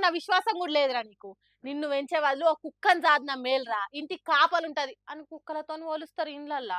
కుక్కలకున్న విశ్వాసం కూడా లేదురా నీకు. నిన్ను పెంచే వాళ్ళు ఒక కుక్కని సాదినా మేలురా, ఇంటికి కాపలుంటది అని కుక్కలతోని పోలుస్తారు ఇండ్లల్ల.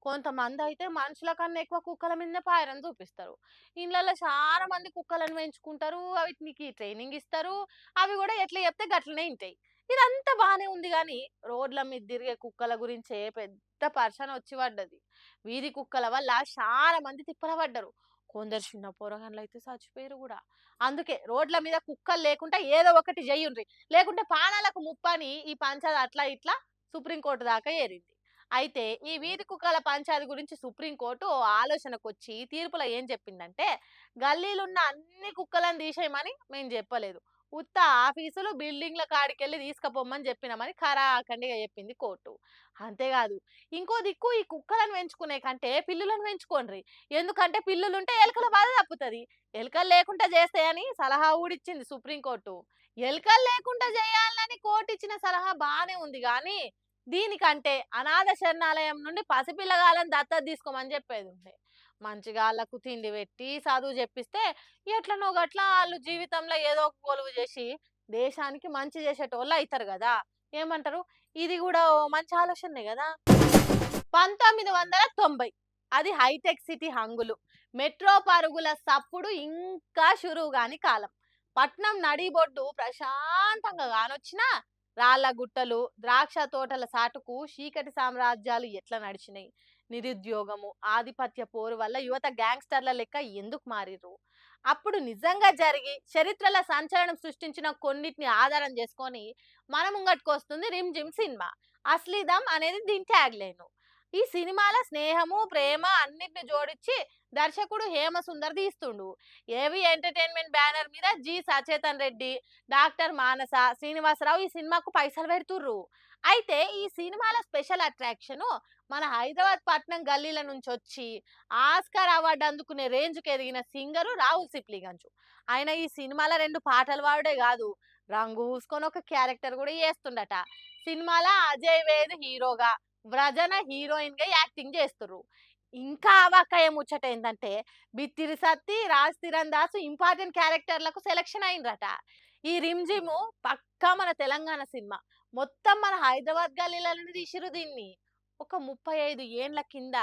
కొంతమందయితే మనుషుల కన్నా ఎక్కువ కుక్కల మీదనే పాయరం చూపిస్తారు. ఇండ్లల్ల చాలా మంది కుక్కలను పెంచుకుంటారు. వాటికి ట్రైనింగ్ ఇస్తారు. అవి కూడా ఎట్లా చెప్తే గట్లనే ఇంటాయి. ఇదంతా బానే ఉంది గానీ, రోడ్ల మీద తిరిగే కుక్కల గురించే పెద్ద పర్సన్ వచ్చి పడ్డది. వీధి కుక్కల వల్ల చాలా మంది తిప్పల పడ్డరు. కొందరు చిన్న పోరగాండ్లయితే చచ్చిపోయారు గూడా. అందుకే రోడ్ల మీద కుక్కలు లేకుండా ఏదో ఒకటి జెయ్యుండ్రి. లేకుంటే ప్రాణాలకు ముప్పని ఈ పంచాయతీ అట్లా ఇట్లా సుప్రీం కోర్ట్ దాకా ఏరింది. అయితే ఈ వీధి కుక్కల పంచాయతీ గురించి సుప్రీం కోర్ట్ ఓ ఆలోచనకొచ్చి తీర్పులో ఏం చెప్పిందంటే, గల్లీలున్న అన్ని కుక్కలను తీసేయమని మేము చెప్పలేదు. ఉత్త ఆఫీసులు, బిల్డింగ్‌ల కాడికెళ్ళి తీసుకపోమ్మని చెప్పినామని ఖరాఖండిగా చెప్పింది కోర్టు. అంతేకాదు, ఇంకో దిక్కు ఈ కుక్కలను పెంచుకునే కంటే పిల్లులను పెంచుకోండ్రి. ఎందుకంటే పిల్లులుంటే ఎలుకల బాధ తప్పుతది. ఎలుకలు లేకుండా చేస్తాయని సలహా కూడా ఇచ్చింది సుప్రీం కోర్టు. ఎలుకలు లేకుండా చేయాలని కోర్టు ఇచ్చిన సలహా బానే ఉంది గానీ, దీనికంటే అనాథ శరణాలయం నుండి పసిపిల్లగాళ్ళని దత్తత తీసుకోమని చెప్పేదుండే. మంచిగా ఆళ్ళకు తిండి పెట్టి, చదువు చెప్పిస్తే ఎట్లనో గట్ల ఆళ్ళు జీవితంలో ఏదో ఒక కొలువు చేసి దేశానికి మంచి చేసేటోళ్ళు అయితారు గదా! ఏమంటారు? ఇది గూడా ఓ మంచి ఆలోచనే గదా! 1990 అది హైటెక్ సిటీ హంగులు. మెట్రో పరుగుల సప్పుడు ఇంకా షురువు గాని కాలం. పట్నం నడిబొడ్డు ప్రశాంతంగా గానొచ్చినా, రాళ్ళ గుట్టలు, ద్రాక్ష తోటల సాటుకు చీకటి సామ్రాజ్యాలు ఎట్లా నడిచినాయి. నిరుద్యోగము, ఆధిపత్య పోరు వల్ల యువత గ్యాంగ్‌స్టర్‌ల లెక్క ఎందుకు మారిర్రు? అప్పుడు నిజంగా జరిగి చరిత్రల సంచలనం సృష్టించిన కొన్నిటిని ఆధారం చేసుకొని మన ముంగటికొస్తుంది 'రిమ్‌జిమ్' సినిమా. 'అస్లీ దమ్' అనేది దీని ట్యాగ్‌లైన్. ఈ సినిమాల స్నేహము, ప్రేమ అన్నిటిని జోడించి దర్శకుడు హేమసుందర్ తీస్తుండు. ఏవి ఎంటర్‌టైన్‌మెంట్ బ్యానర్ మీద జి. సచేతన్ రెడ్డి, డాక్టర్ మానస, శ్రీనివాసరావు ఈ సినిమాకు పైసలు పెడుతుర్రు. అయితే ఈ సినిమాల స్పెషల్ అట్రాక్షను మన హైదరాబాద్ పట్నం గల్లీల నుంచొచ్చి ఆస్కార్ అవార్డు అందుకునే రేంజ్‌కి ఎదిగిన సింగరు రాహుల్ సిప్లిగంజు. ఆయన ఈ సినిమాల 2 పాటలు పాడుడే గాదు, రంగు పూసుకొని ఒక క్యారెక్టర్ కూడా చేస్తుండట. సినిమాల అజయ్ వేద్ హీరోగా, వ్రజన హీరోయిన్‌గా యాక్టింగ్ చేస్తుర్రు. ఇంకా అవాక్కయ్యే ముచ్చట ఏందంటే, బిత్తిరి సత్తి, రాజ్ తిరణ్ దాసు ఇంపార్టెంట్ క్యారెక్టర్‌లకు సెలక్షన్ అయిండ్రట. ఈ 'రిమ్‌జిమ్' పక్కా మన తెలంగాణ సినిమా. మొత్తం మన హైదరాబాద్ గల్లీలలోనే తీసిర్రు దీన్ని. ఒక 35 ఏండ్ల కింద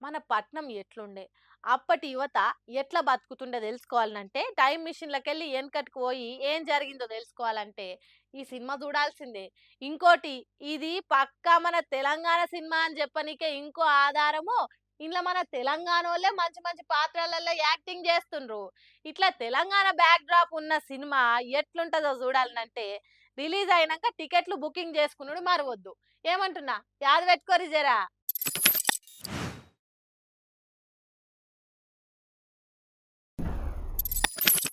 మన పట్నం ఎట్లుండే, అప్పటి యువత ఎట్లా బతుకుతుండే తెలుసుకోవాలంటే, టైమ్ మిషన్‌లకెళ్ళి ఎనకటికి పోయి ఏం జరిగిందో తెలుసుకోవాలంటే ఈ సినిమా చూడాల్సిందే. ఇంకోటి, ఇది పక్కా మన తెలంగాణ సినిమా అని చెప్పనీకే ఇంకో ఆధారము, ఇందులో మన తెలంగాణోళ్ళే మంచి మంచి పాత్రలలో యాక్టింగ్ చేస్తుండ్రు. ఇట్లా తెలంగాణ బ్యాక్ డ్రాప్ ఉన్న సినిమా ఎట్లుంటదో చూడాలనంటే రిలీజ్ అయినాక టికెట్లు బుకింగ్ చేసుకునుడు మరవొద్దు. ఏమంటున్నా? యాద పెట్టుకోర్రి జరా.